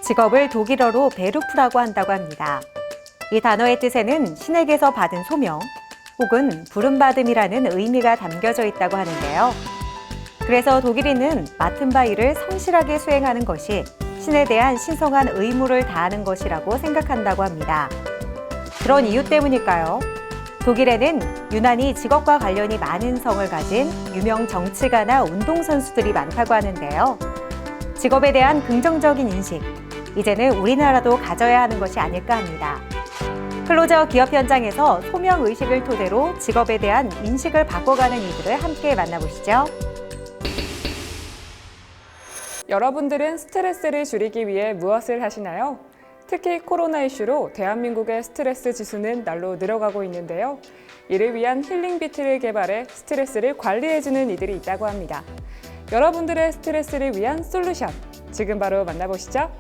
직업을 독일어로 베루프라고 한다고 합니다. 이 단어의 뜻에는 신에게서 받은 소명 혹은 부름받음이라는 의미가 담겨져 있다고 하는데요. 그래서 독일인은 맡은 바 일을 성실하게 수행하는 것이 신에 대한 신성한 의무를 다하는 것이라고 생각한다고 합니다. 그런 이유 때문일까요? 독일에는 유난히 직업과 관련이 많은 성을 가진 유명 정치가나 운동선수들이 많다고 하는데요. 직업에 대한 긍정적인 인식, 이제는 우리나라도 가져야 하는 것이 아닐까 합니다. 클로저 기업 현장에서 소명의식을 토대로 직업에 대한 인식을 바꿔가는 이들을 함께 만나보시죠. 여러분들은 스트레스를 줄이기 위해 무엇을 하시나요? 특히 코로나 이슈로 대한민국의 스트레스 지수는 날로 늘어가고 있는데요. 이를 위한 힐링 비트를 개발해 스트레스를 관리해주는 이들이 있다고 합니다. 여러분들의 스트레스를 위한 솔루션, 지금 바로 만나보시죠.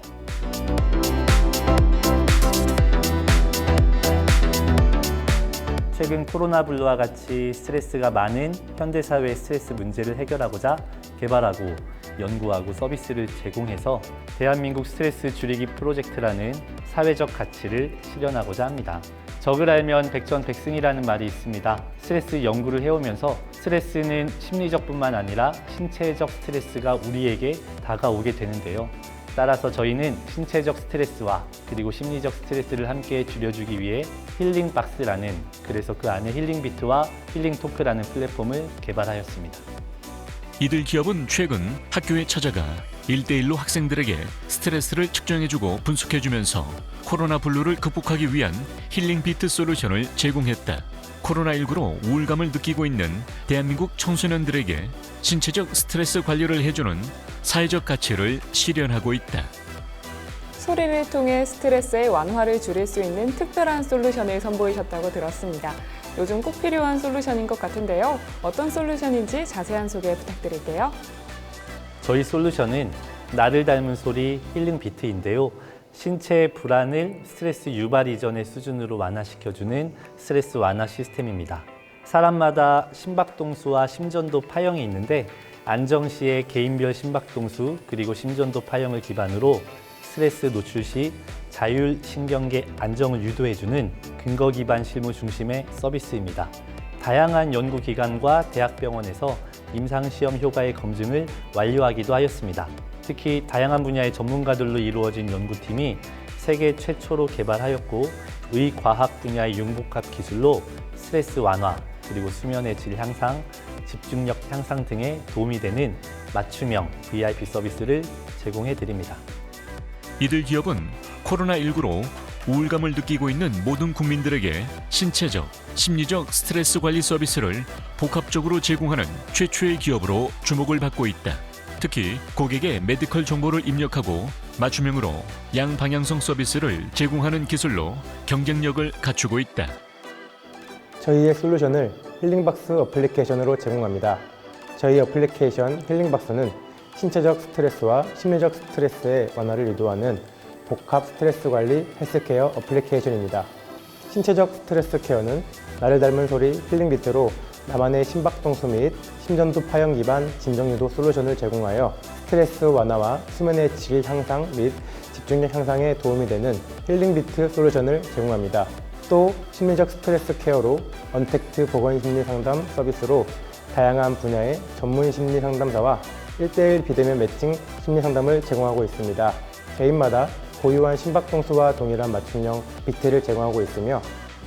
최근 코로나블루와 같이 스트레스가 많은 현대사회의 스트레스 문제를 해결하고자 개발하고 연구하고 서비스를 제공해서 대한민국 스트레스 줄이기 프로젝트라는 사회적 가치를 실현하고자 합니다. 적을 알면 백전백승이라는 말이 있습니다. 스트레스 연구를 해오면서 스트레스는 심리적뿐만 아니라 신체적 스트레스가 우리에게 다가오게 되는데요. 따라서 저희는 신체적 스트레스와 그리고 심리적 스트레스를 함께 줄여주기 위해 힐링박스라는, 그래서 그 안에 힐링비트와 힐링토크라는 플랫폼을 개발하였습니다. 이들 기업은 최근 학교에 찾아가 1대1로 학생들에게 스트레스를 측정해주고 분석해주면서 코로나 블루를 극복하기 위한 힐링비트 솔루션을 제공했다. 코로나19로 우울감을 느끼고 있는 대한민국 청소년들에게 신체적 스트레스 관리를 해주는 사회적 가치를 실현하고 있다. 소리를 통해 스트레스의 완화를 줄일 수 있는 특별한 솔루션을 선보이셨다고 들었습니다. 요즘 꼭 필요한 솔루션인 것 같은데요. 어떤 솔루션인지 자세한 소개 부탁드릴게요. 저희 솔루션은 나를 닮은 소리 힐링 비트인데요. 신체의 불안을 스트레스 유발 이전의 수준으로 완화시켜주는 스트레스 완화 시스템입니다. 사람마다 심박동수와 심전도 파형이 있는데 안정 시의 개인별 심박동수 그리고 심전도 파형을 기반으로 스트레스 노출 시 자율신경계 안정을 유도해주는 근거 기반 실무 중심의 서비스입니다. 다양한 연구기관과 대학병원에서 임상시험 효과의 검증을 완료하기도 하였습니다. 특히 다양한 분야의 전문가들로 이루어진 연구팀이 세계 최초로 개발하였고 의과학 분야의 융복합 기술로 스트레스 완화, 그리고 수면의 질 향상, 집중력 향상 등에 도움이 되는 맞춤형 VIP 서비스를 제공해 드립니다. 이들 기업은 코로나19로 우울감을 느끼고 있는 모든 국민들에게 신체적, 심리적 스트레스 관리 서비스를 복합적으로 제공하는 최초의 기업으로 주목을 받고 있다. 특히 고객의 메디컬 정보를 입력하고 맞춤형으로 양방향성 서비스를 제공하는 기술로 경쟁력을 갖추고 있다. 저희의 솔루션을 힐링박스 어플리케이션으로 제공합니다. 저희 어플리케이션 힐링박스는 신체적 스트레스와 심리적 스트레스의 완화를 유도하는 복합 스트레스 관리 헬스케어 어플리케이션입니다. 신체적 스트레스 케어는 나를 닮은 소리 힐링비트로 나만의 심박동수 및 심전도 파형 기반 진정유도 솔루션을 제공하여 스트레스 완화와 수면의 질 향상 및 집중력 향상에 도움이 되는 힐링비트 솔루션을 제공합니다. 또 심리적 스트레스 케어로 언택트 보건심리상담 서비스로 다양한 분야의 전문 심리상담사와 1대1 비대면 매칭 심리상담을 제공하고 있습니다. 개인마다 고유한 심박동수와 동일한 맞춤형 비트를 제공하고 있으며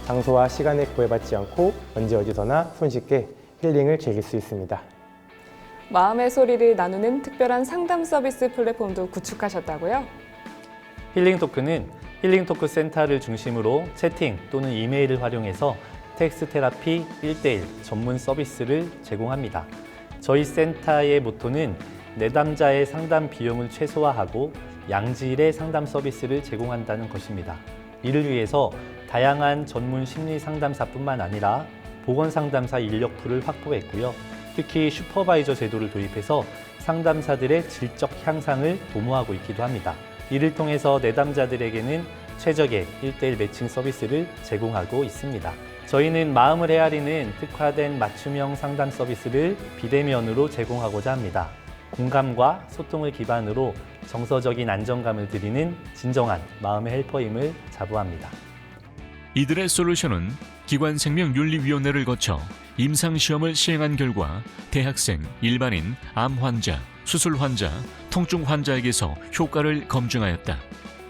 장소와 시간에 구애받지 않고 언제 어디서나 손쉽게 힐링을 즐길 수 있습니다. 마음의 소리를 나누는 특별한 상담 서비스 플랫폼도 구축하셨다고요? 힐링토크는 힐링토크 센터를 중심으로 채팅 또는 이메일을 활용해서 텍스트 테라피 1대1 전문 서비스를 제공합니다. 저희 센터의 모토는 내담자의 상담 비용을 최소화하고 양질의 상담 서비스를 제공한다는 것입니다. 이를 위해서 다양한 전문 심리 상담사뿐만 아니라 보건 상담사 인력풀을 확보했고요. 특히 슈퍼바이저 제도를 도입해서 상담사들의 질적 향상을 도모하고 있기도 합니다. 이를 통해서 내담자들에게는 최적의 1대1 매칭 서비스를 제공하고 있습니다. 저희는 마음을 헤아리는 특화된 맞춤형 상담 서비스를 비대면으로 제공하고자 합니다. 공감과 소통을 기반으로 정서적인 안정감을 드리는 진정한 마음의 헬퍼임을 자부합니다. 이들의 솔루션은 기관생명윤리위원회를 거쳐 임상시험을 시행한 결과 대학생, 일반인, 암 환자, 수술 환자, 통증 환자에게서 효과를 검증하였다.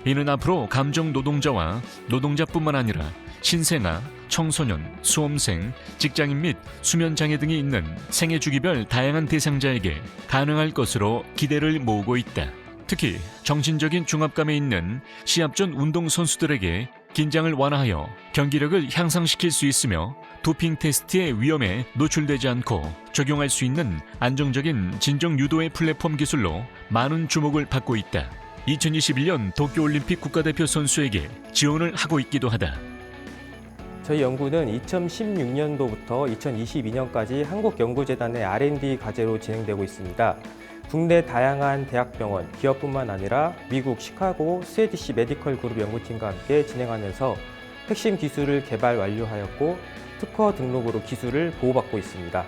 이는 앞으로 감정 노동자와 노동자뿐만 아니라 신생아, 청소년, 수험생, 직장인 및 수면장애 등이 있는 생애 주기별 다양한 대상자에게 가능할 것으로 기대를 모으고 있다. 특히 정신적인 중압감에 있는 시합 전 운동선수들에게 긴장을 완화하여 경기력을 향상시킬 수 있으며 도핑 테스트의 위험에 노출되지 않고 적용할 수 있는 안정적인 진정 유도의 플랫폼 기술로 많은 주목을 받고 있다. 2021년 도쿄올림픽 국가대표 선수에게 지원을 하고 있기도 하다. 저희 연구는 2016년도부터 2022년까지 한국연구재단의 R&D 과제로 진행되고 있습니다. 국내 다양한 대학병원, 기업뿐만 아니라 미국 시카고 스웨디시 메디컬 그룹 연구팀과 함께 진행하면서 핵심 기술을 개발 완료하였고 특허 등록으로 기술을 보호받고 있습니다.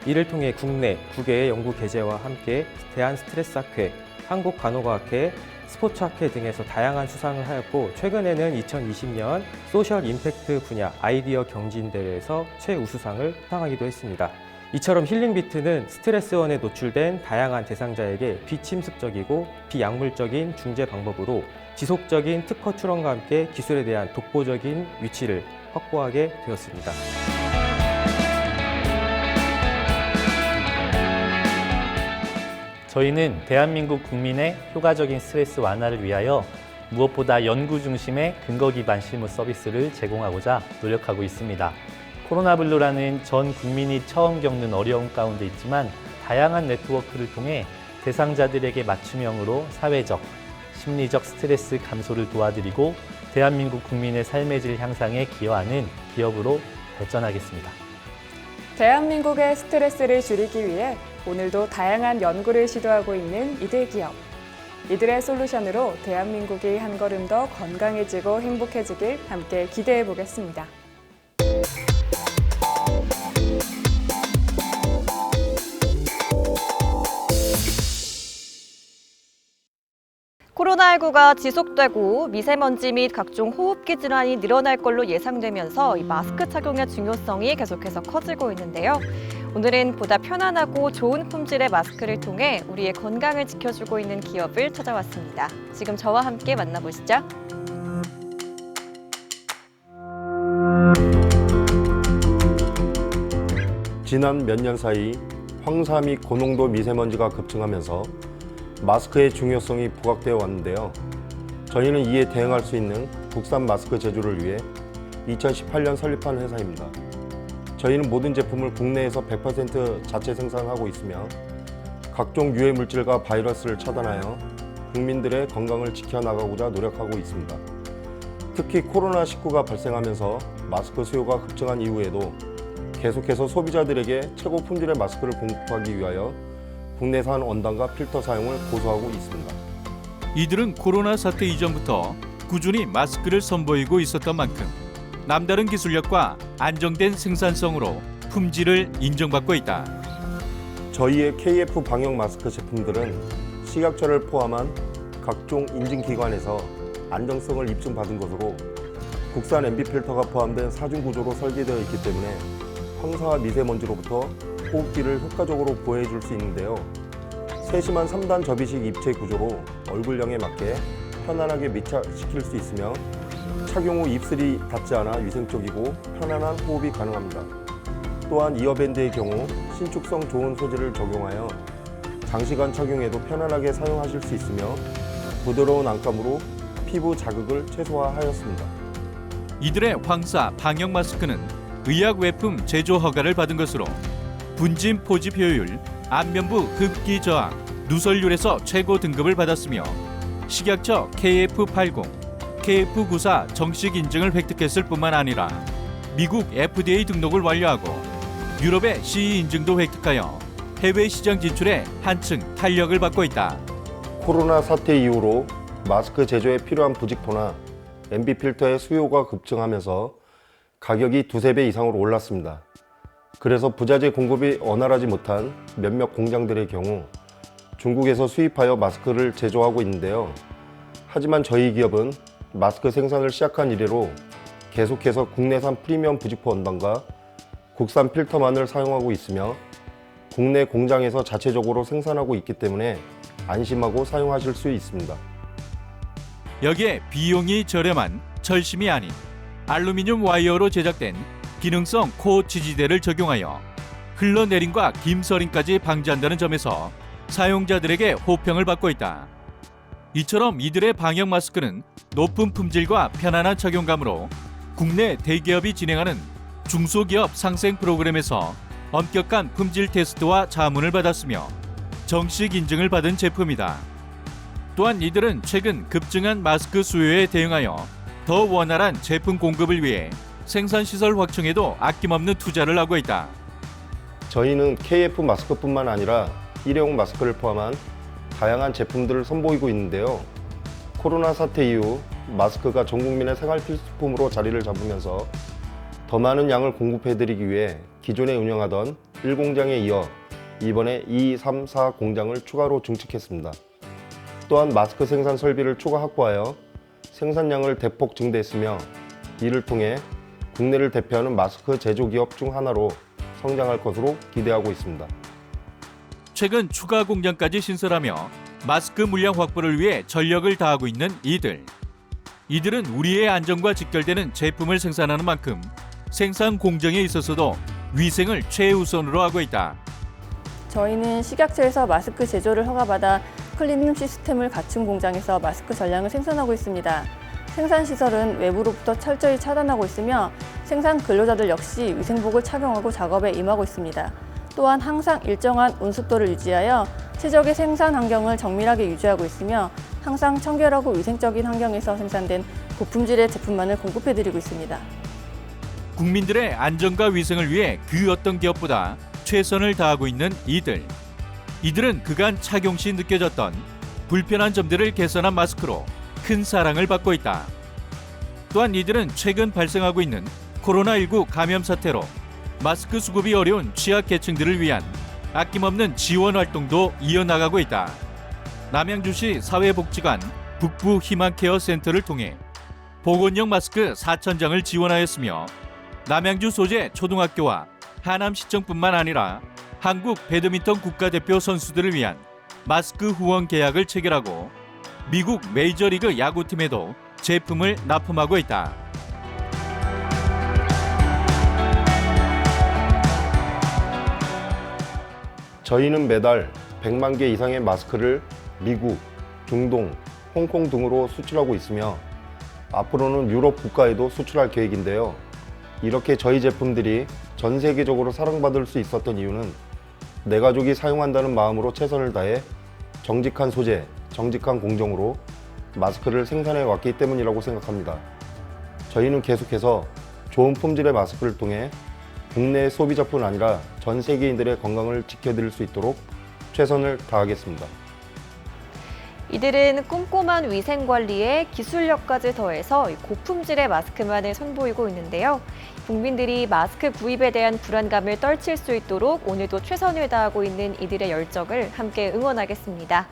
이를 통해 국내 9개의 연구 계제와 함께 대한스트레스학회, 한국간호과학회, 스포츠학회 등에서 다양한 수상을 하였고 최근에는 2020년 소셜 임팩트 분야 아이디어 경진대회에서 최우수상을 수상하기도 했습니다. 이처럼 힐링비트는 스트레스원에 노출된 다양한 대상자에게 비침습적이고 비약물적인 중재 방법으로 지속적인 특허 출원과 함께 기술에 대한 독보적인 위치를 확보하게 되었습니다. 저희는 대한민국 국민의 효과적인 스트레스 완화를 위하여 무엇보다 연구 중심의 근거 기반 실무 서비스를 제공하고자 노력하고 있습니다. 코로나 블루라는 전 국민이 처음 겪는 어려움 가운데 있지만 다양한 네트워크를 통해 대상자들에게 맞춤형으로 사회적, 심리적 스트레스 감소를 도와드리고 대한민국 국민의 삶의 질 향상에 기여하는 기업으로 발전하겠습니다. 대한민국의 스트레스를 줄이기 위해 오늘도 다양한 연구를 시도하고 있는 이들 기업. 이들의 솔루션으로 대한민국이 한 걸음 더 건강해지고 행복해지길 함께 기대해 보겠습니다. 코로나19가 지속되고 미세먼지 및 각종 호흡기 질환이 늘어날 걸로 예상되면서 이 마스크 착용의 중요성이 계속해서 커지고 있는데요. 오늘은 보다 편안하고 좋은 품질의 마스크를 통해 우리의 건강을 지켜주고 있는 기업을 찾아왔습니다. 지금 저와 함께 만나보시죠. 지난 몇 년 사이 황사 및 고농도 미세먼지가 급증하면서 마스크의 중요성이 부각되어 왔는데요. 저희는 이에 대응할 수 있는 국산 마스크 제조를 위해 2018년 설립한 회사입니다. 저희는 모든 제품을 국내에서 100% 자체 생산하고 있으며 각종 유해 물질과 바이러스를 차단하여 국민들의 건강을 지켜나가고자 노력하고 있습니다. 특히 코로나19가 발생하면서 마스크 수요가 급증한 이후에도 계속해서 소비자들에게 최고 품질의 마스크를 공급하기 위하여 국내산 원단과 필터 사용을 고수하고 있습니다. 이들은 코로나 사태 이전부터 꾸준히 마스크를 선보이고 있었던 만큼 남다른 기술력과 안정된 생산성으로 품질을 인정받고 있다. 저희의 KF 방역 마스크 제품들은 식약처를 포함한 각종 인증기관에서 안정성을 입증받은 것으로 국산 MB 필터가 포함된 사중 구조로 설계되어 있기 때문에 황사와 미세먼지로부터 호흡기를 효과적으로 보호해줄 수 있는데요. 세심한 3단 접이식 입체 구조로 얼굴형에 맞게 편안하게 밀착시킬 수 있으며 착용 후 입술이 닿지 않아 위생적이고 편안한 호흡이 가능합니다. 또한 이어밴드의 경우 신축성 좋은 소재를 적용하여 장시간 착용해도 편안하게 사용하실 수 있으며 부드러운 안감으로 피부 자극을 최소화하였습니다. 이들의 황사 방역 마스크는 의약 외품 제조 허가를 받은 것으로 분진 포집 효율, 안면부 흡기 저항, 누설률에서 최고 등급을 받았으며 식약처 KF80, KF94 정식 인증을 획득했을 뿐만 아니라 미국 FDA 등록을 완료하고 유럽의 CE 인증도 획득하여 해외 시장 진출에 한층 탄력을 받고 있다. 코로나 사태 이후로 마스크 제조에 필요한 부직포나 MB 필터의 수요가 급증하면서 가격이 2~3배 이상으로 올랐습니다. 그래서 부자재 공급이 원활하지 못한 몇몇 공장들의 경우 중국에서 수입하여 마스크를 제조하고 있는데요. 하지만 저희 기업은 마스크 생산을 시작한 이래로 계속해서 국내산 프리미엄 부직포 원단과 국산 필터만을 사용하고 있으며 국내 공장에서 자체적으로 생산하고 있기 때문에 안심하고 사용하실 수 있습니다. 여기에 비용이 저렴한 철심이 아닌 알루미늄 와이어로 제작된 기능성 코어 지지대를 적용하여 흘러내림과 김서림까지 방지한다는 점에서 사용자들에게 호평을 받고 있다. 이처럼 이들의 방역 마스크는 높은 품질과 편안한 착용감으로 국내 대기업이 진행하는 중소기업 상생 프로그램에서 엄격한 품질 테스트와 자문을 받았으며 정식 인증을 받은 제품이다. 또한 이들은 최근 급증한 마스크 수요에 대응하여 더 원활한 제품 공급을 위해 생산시설 확충에도 아낌없는 투자를 하고 있다. 저희는 KF 마스크뿐만 아니라 일회용 마스크를 포함한 다양한 제품들을 선보이고 있는데요. 코로나 사태 이후 마스크가 전 국민의 생활 필수품으로 자리를 잡으면서 더 많은 양을 공급해드리기 위해 기존에 운영하던 1공장에 이어 이번에 2, 3, 4 공장을 추가로 증축했습니다. 또한 마스크 생산 설비를 추가 확보하여 생산량을 대폭 증대했으며 이를 통해 국내를 대표하는 마스크 제조기업 중 하나로 성장할 것으로 기대하고 있습니다. 최근 추가 공장까지 신설하며 마스크 물량 확보를 위해 전력을 다하고 있는 이들. 이들은 우리의 안전과 직결되는 제품을 생산하는 만큼 생산 공정에 있어서도 위생을 최우선으로 하고 있다. 저희는 식약처에서 마스크 제조를 허가받아 클린룸 시스템을 갖춘 공장에서 마스크 전량을 생산하고 있습니다. 생산 시설은 외부로부터 철저히 차단하고 있으며 생산 근로자들 역시 위생복을 착용하고 작업에 임하고 있습니다. 또한 항상 일정한 온습도를 유지하여 최적의 생산 환경을 정밀하게 유지하고 있으며 항상 청결하고 위생적인 환경에서 생산된 고품질의 제품만을 공급해드리고 있습니다. 국민들의 안전과 위생을 위해 그 어떤 기업보다 최선을 다하고 있는 이들. 이들은 그간 착용 시 느껴졌던 불편한 점들을 개선한 마스크로 큰 사랑을 받고 있다. 또한 이들은 최근 발생하고 있는 코로나19 감염 사태로 마스크 수급이 어려운 취약계층들을 위한 아낌없는 지원 활동도 이어나가고 있다. 남양주시 사회복지관 북부 희망케어 센터를 통해 보건용 마스크 4,000장을 지원하였으며 남양주 소재 초등학교와 하남시청뿐만 아니라 한국 배드민턴 국가대표 선수들을 위한 마스크 후원 계약을 체결하고 미국 메이저리그 야구팀에도 제품을 납품하고 있다. 저희는 매달 100만 개 이상의 마스크를 미국, 중동, 홍콩 등으로 수출하고 있으며 앞으로는 유럽 국가에도 수출할 계획인데요. 이렇게 저희 제품들이 전 세계적으로 사랑받을 수 있었던 이유는 내 가족이 사용한다는 마음으로 최선을 다해 정직한 소재, 정직한 공정으로 마스크를 생산해 왔기 때문이라고 생각합니다. 저희는 계속해서 좋은 품질의 마스크를 통해 국내 소비자뿐 아니라 전 세계인들의 건강을 지켜드릴 수 있도록 최선을 다하겠습니다. 이들은 꼼꼼한 위생 관리에 기술력까지 더해서 고품질의 마스크만을 선보이고 있는데요. 국민들이 마스크 구입에 대한 불안감을 떨칠 수 있도록 오늘도 최선을 다하고 있는 이들의 열정을 함께 응원하겠습니다.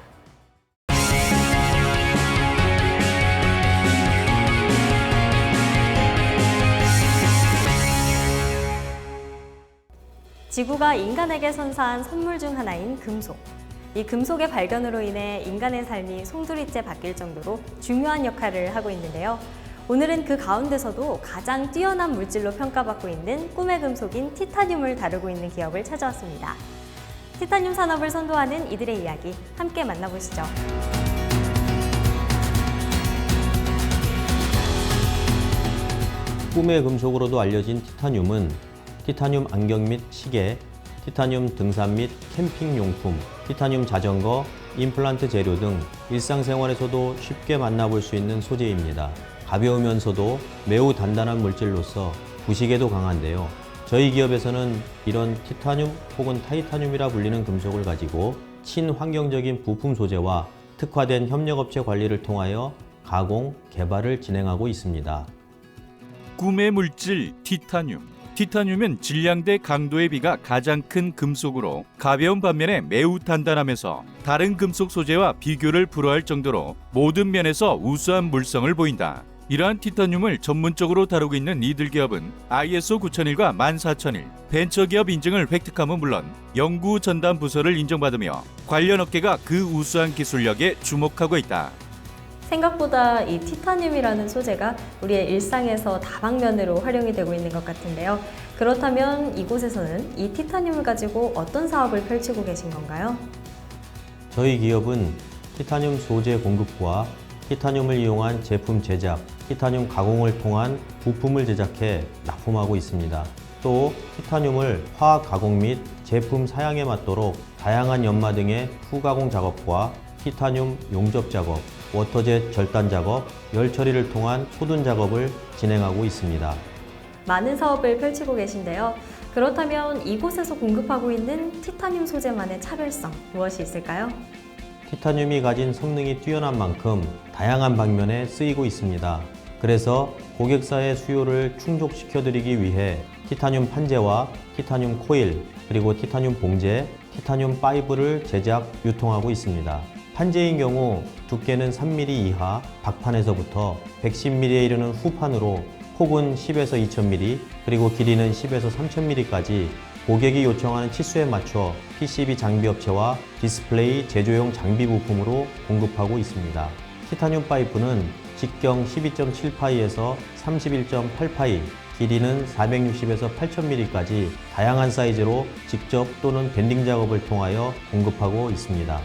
지구가 인간에게 선사한 선물 중 하나인 금속. 이 금속의 발견으로 인해 인간의 삶이 송두리째 바뀔 정도로 중요한 역할을 하고 있는데요. 오늘은 그 가운데서도 가장 뛰어난 물질로 평가받고 있는 꿈의 금속인 티타늄을 다루고 있는 기업을 찾아왔습니다. 티타늄 산업을 선도하는 이들의 이야기 함께 만나보시죠. 꿈의 금속으로도 알려진 티타늄은 티타늄 안경 및 시계, 티타늄 등산 및 캠핑용품, 티타늄 자전거, 임플란트 재료 등 일상생활에서도 쉽게 만나볼 수 있는 소재입니다. 가벼우면서도 매우 단단한 물질로서 부식에도 강한데요. 저희 기업에서는 이런 티타늄 혹은 타이타늄이라 불리는 금속을 가지고 친환경적인 부품 소재와 특화된 협력업체 관리를 통하여 가공, 개발을 진행하고 있습니다. 꿈의 물질 티타늄. 티타늄은 질량 대 강도의 비가 가장 큰 금속으로 가벼운 반면에 매우 단단하면서 다른 금속 소재와 비교를 불허할 정도로 모든 면에서 우수한 물성을 보인다. 이러한 티타늄을 전문적으로 다루고 있는 이들 기업은 ISO 9001과 14001 벤처기업 인증을 획득함은 물론 연구 전담 부서를 인정받으며 관련 업계가 그 우수한 기술력에 주목하고 있다. 생각보다 이 티타늄이라는 소재가 우리의 일상에서 다방면으로 활용이 되고 있는 것 같은데요. 그렇다면 이곳에서는 이 티타늄을 가지고 어떤 사업을 펼치고 계신 건가요? 저희 기업은 티타늄 소재 공급과 티타늄을 이용한 제품 제작, 티타늄 가공을 통한 부품을 제작해 납품하고 있습니다. 또 티타늄을 화학 가공 및 제품 사양에 맞도록 다양한 연마 등의 후가공 작업과 티타늄 용접 작업, 워터젯 절단 작업, 열 처리를 통한 소든 작업을 진행하고 있습니다. 많은 사업을 펼치고 계신데요. 그렇다면 이곳에서 공급하고 있는 티타늄 소재만의 차별성 무엇이 있을까요? 티타늄이 가진 성능이 뛰어난 만큼 다양한 방면에 쓰이고 있습니다. 그래서 고객사의 수요를 충족시켜드리기 위해 티타늄 판재와 티타늄 코일, 그리고 티타늄 봉제, 티타늄 파이브를 제작, 유통하고 있습니다. 판재인 경우 두께는 3mm 이하 박판에서부터 110mm에 이르는 후판으로 폭은 10에서 2000mm, 그리고 길이는 10에서 3000mm까지 고객이 요청하는 치수에 맞춰 PCB 장비 업체와 디스플레이 제조용 장비 부품으로 공급하고 있습니다. 티타늄 파이프는 직경 12.7파이에서 31.8파이, 길이는 460에서 8000mm까지 다양한 사이즈로 직접 또는 밴딩 작업을 통하여 공급하고 있습니다.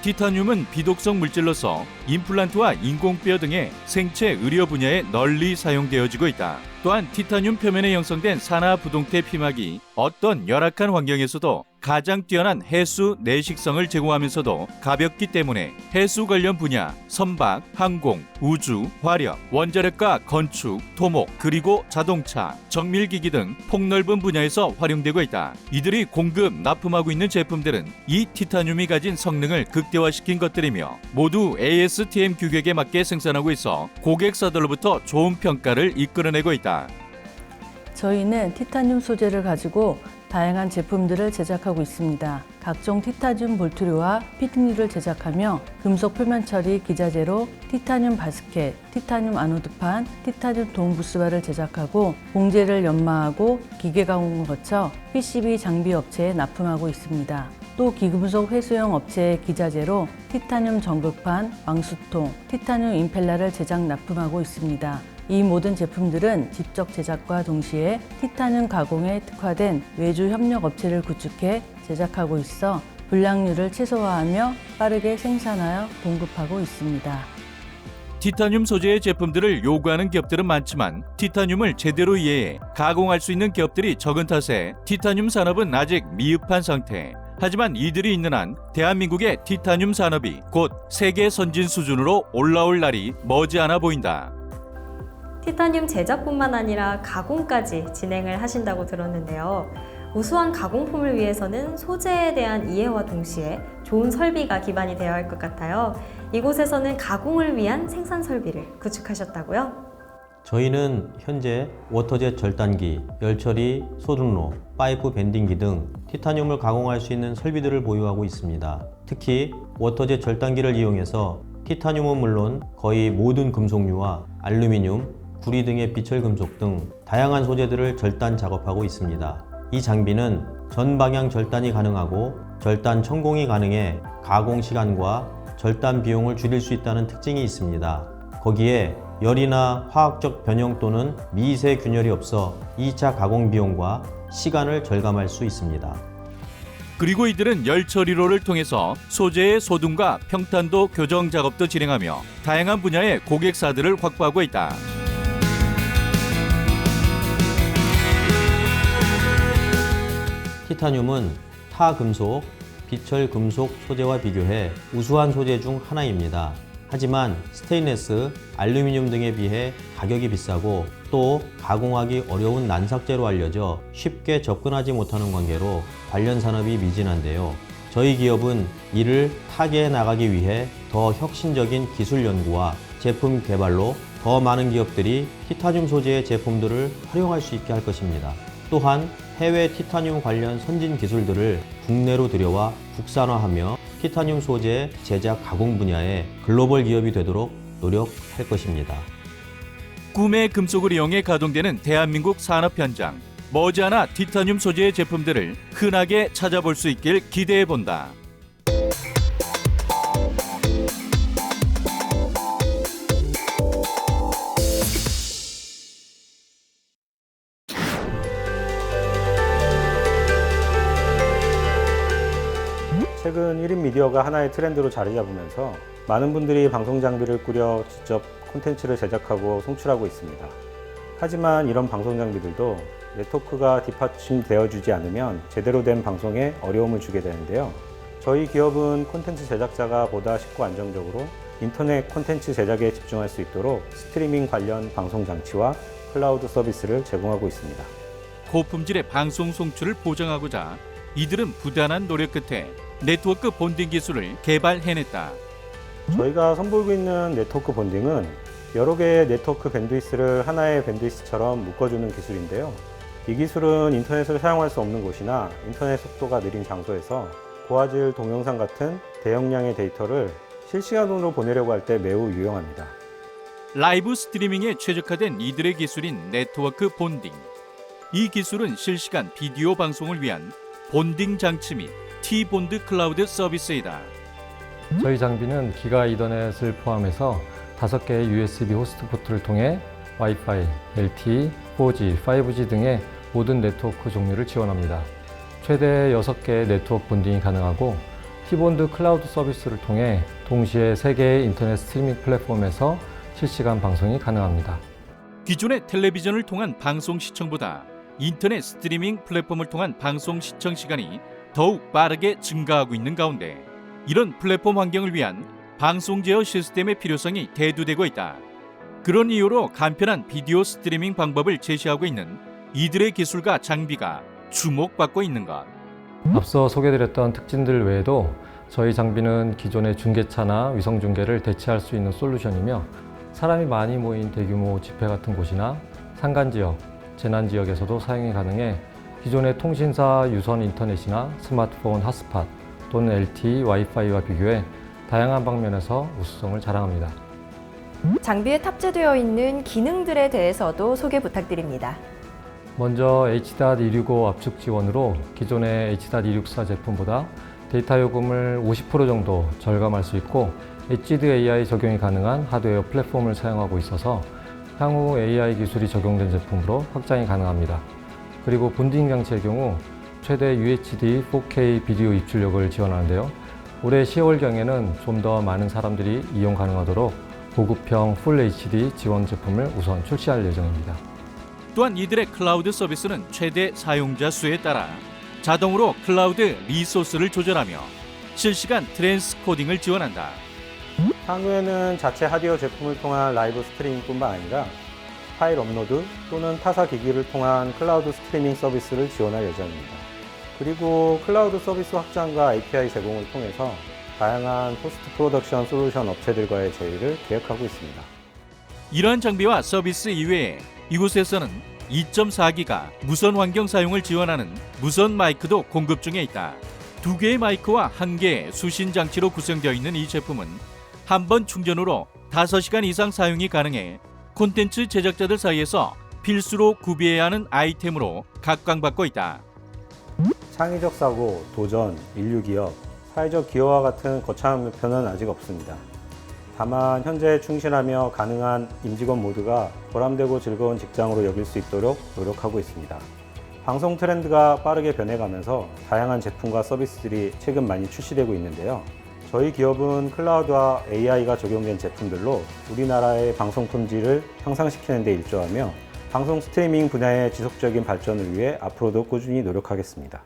티타늄은 비독성 물질로서 임플란트와 인공뼈 등의 생체 의료 분야에 널리 사용되어지고 있다. 또한 티타늄 표면에 형성된 산화 부동태 피막이 어떤 열악한 환경에서도 가장 뛰어난 해수 내식성을 제공하면서도 가볍기 때문에 해수 관련 분야, 선박, 항공, 우주, 화력, 원자력과 건축, 토목, 그리고 자동차, 정밀기기 등 폭넓은 분야에서 활용되고 있다. 이들이 공급, 납품하고 있는 제품들은 이 티타늄이 가진 성능을 극대화시킨 것들이며 모두 ASTM 규격에 맞게 생산하고 있어 고객사들로부터 좋은 평가를 이끌어내고 있다. 저희는 티타늄 소재를 가지고 다양한 제품들을 제작하고 있습니다. 각종 티타늄 볼트류와 피팅류를 제작하며 금속 표면 처리 기자재로 티타늄 바스켓, 티타늄 아노드판, 티타늄 돔 부스바를 제작하고 봉제를 연마하고 기계 가공을 거쳐 PCB 장비 업체에 납품하고 있습니다. 또 기금속 회수용 업체의 기자재로 티타늄 전극판, 왕수통, 티타늄 임펠러를 제작 납품하고 있습니다. 이 모든 제품들은 직접 제작과 동시에 티타늄 가공에 특화된 외주 협력 업체를 구축해 제작하고 있어 불량률을 최소화하며 빠르게 생산하여 공급하고 있습니다. 티타늄 소재의 제품들을 요구하는 기업들은 많지만 티타늄을 제대로 이해해 가공할 수 있는 기업들이 적은 탓에 티타늄 산업은 아직 미흡한 상태. 하지만 이들이 있는 한 대한민국의 티타늄 산업이 곧 세계 선진 수준으로 올라올 날이 머지않아 보인다. 티타늄 제작뿐만 아니라 가공까지 진행을 하신다고 들었는데요. 우수한 가공품을 위해서는 소재에 대한 이해와 동시에 좋은 설비가 기반이 되어야 할 것 같아요. 이곳에서는 가공을 위한 생산 설비를 구축하셨다고요? 저희는 현재 워터젯 절단기, 열처리, 소등로, 파이프 밴딩기 등 티타늄을 가공할 수 있는 설비들을 보유하고 있습니다. 특히 워터젯 절단기를 이용해서 티타늄은 물론 거의 모든 금속류와 알루미늄, 구리 등의 비철금속 등 다양한 소재들을 절단 작업하고 있습니다. 이 장비는 전 방향 절단이 가능하고 절단 천공이 가능해 가공 시간과 절단 비용을 줄일 수 있다는 특징이 있습니다. 거기에 열이나 화학적 변형 또는 미세 균열이 없어 2차 가공 비용과 시간을 절감할 수 있습니다. 그리고 이들은 열 처리로를 통해서 소재의 소등과 평탄도 교정 작업도 진행하며 다양한 분야의 고객사들을 확보하고 있다. 티타늄은 타 금속, 비철 금속 소재와 비교해 우수한 소재 중 하나입니다. 하지만 스테인리스, 알루미늄 등에 비해 가격이 비싸고 또 가공하기 어려운 난삭재로 알려져 쉽게 접근하지 못하는 관계로 관련 산업이 미진한데요. 저희 기업은 이를 타개해 나가기 위해 더 혁신적인 기술 연구와 제품 개발로 더 많은 기업들이 티타늄 소재의 제품들을 활용할 수 있게 할 것입니다. 또한 해외 티타늄 관련 선진 기술들을 국내로 들여와 국산화하며 티타늄 소재 제작 가공 분야의 글로벌 기업이 되도록 노력할 것입니다. 꿈의 금속을 이용해 가동되는 대한민국 산업 현장. 머지않아 티타늄 소재의 제품들을 흔하게 찾아볼 수 있길 기대해 본다. 최근 1인 미디어가 하나의 트렌드로 자리 잡으면서 많은 분들이 방송 장비를 꾸려 직접 콘텐츠를 제작하고 송출하고 있습니다. 하지만 이런 방송 장비들도 네트워크가 뒷받침되어주지 않으면 제대로 된 방송에 어려움을 주게 되는데요. 저희 기업은 콘텐츠 제작자가 보다 쉽고 안정적으로 인터넷 콘텐츠 제작에 집중할 수 있도록 스트리밍 관련 방송 장치와 클라우드 서비스를 제공하고 있습니다. 고품질의 방송 송출을 보장하고자 이들은 부단한 노력 끝에 네트워크 본딩 기술을 개발해냈다. 저희가 선보이고 있는 네트워크 본딩은 여러 개의 네트워크 밴드위스를 하나의 밴드위스처럼 묶어주는 기술인데요. 이 기술은 인터넷을 사용할 수 없는 곳이나 인터넷 속도가 느린 장소에서 고화질 동영상 같은 대용량의 데이터를 실시간으로 보내려고 할 때 매우 유용합니다. 라이브 스트리밍에 최적화된 이들의 기술인 네트워크 본딩. 이 기술은 실시간 비디오 방송을 위한 본딩 장치 및 T-본드 클라우드 서비스이다. 저희 장비는 기가 이더넷을 포함해서 5개의 USB 호스트 포트를 통해 와이파이, LTE, 4G, 5G 등의 모든 네트워크 종류를 지원합니다. 최대 6개의 네트워크 본딩이 가능하고 T-본드 클라우드 서비스를 통해 동시에 3개의 인터넷 스트리밍 플랫폼에서 실시간 방송이 가능합니다. 기존의 텔레비전을 통한 방송 시청보다 인터넷 스트리밍 플랫폼을 통한 방송 시청 시간이 더욱 빠르게 증가하고 있는 가운데 이런 플랫폼 환경을 위한 방송 제어 시스템의 필요성이 대두되고 있다. 그런 이유로 간편한 비디오 스트리밍 방법을 제시하고 있는 이들의 기술과 장비가 주목받고 있는 것. 앞서 소개드렸던 특징들 외에도 저희 장비는 기존의 중계차나 위성 중계를 대체할 수 있는 솔루션이며 사람이 많이 모인 대규모 집회 같은 곳이나 산간지역, 재난지역에서도 사용이 가능해 기존의 통신사 유선 인터넷이나 스마트폰 핫스팟 또는 LTE, 와이파이와 비교해 다양한 방면에서 우수성을 자랑합니다. 장비에 탑재되어 있는 기능들에 대해서도 소개 부탁드립니다. 먼저 H.265 압축 지원으로 기존의 H.264 제품보다 데이터 요금을 50% 정도 절감할 수 있고 HDD AI 적용이 가능한 하드웨어 플랫폼을 사용하고 있어서 향후 AI 기술이 적용된 제품으로 확장이 가능합니다. 그리고 본딩 장치의 경우 최대 UHD 4K 비디오 입출력을 지원하는데요. 올해 10월경에는 좀 더 많은 사람들이 이용 가능하도록 고급형 풀 HD 지원 제품을 우선 출시할 예정입니다. 또한 이들의 클라우드 서비스는 최대 사용자 수에 따라 자동으로 클라우드 리소스를 조절하며 실시간 트랜스코딩을 지원한다. 향후에는 자체 하드웨어 제품을 통한 라이브 스트리밍뿐만 아니라 파일 업로드 또는 타사 기기를 통한 클라우드 스트리밍 서비스를 지원할 예정입니다. 그리고 클라우드 서비스 확장과 API 제공을 통해서 다양한 포스트 프로덕션 솔루션 업체들과의 제휴를 계획하고 있습니다. 이러한 장비와 서비스 이외에 이곳에서는 2.4기가 무선 환경 사용을 지원하는 무선 마이크도 공급 중에 있다. 2개의 마이크와 1개의 수신 장치로 구성되어 있는 이 제품은 한 번 충전으로 5시간 이상 사용이 가능해 콘텐츠 제작자들 사이에서 필수로 구비해야 하는 아이템으로 각광받고 있다. 창의적 사고, 도전, 인류 기업, 사회적 기여와 같은 거창한 목표는 아직 없습니다. 다만 현재에 충실하며 가능한 임직원 모두가 보람되고 즐거운 직장으로 여길 수 있도록 노력하고 있습니다. 방송 트렌드가 빠르게 변해가면서 다양한 제품과 서비스들이 최근 많이 출시되고 있는데요. 저희 기업은 클라우드와 AI가 적용된 제품들로 우리나라의 방송 품질을 향상시키는 데 일조하며 방송 스트리밍 분야의 지속적인 발전을 위해 앞으로도 꾸준히 노력하겠습니다.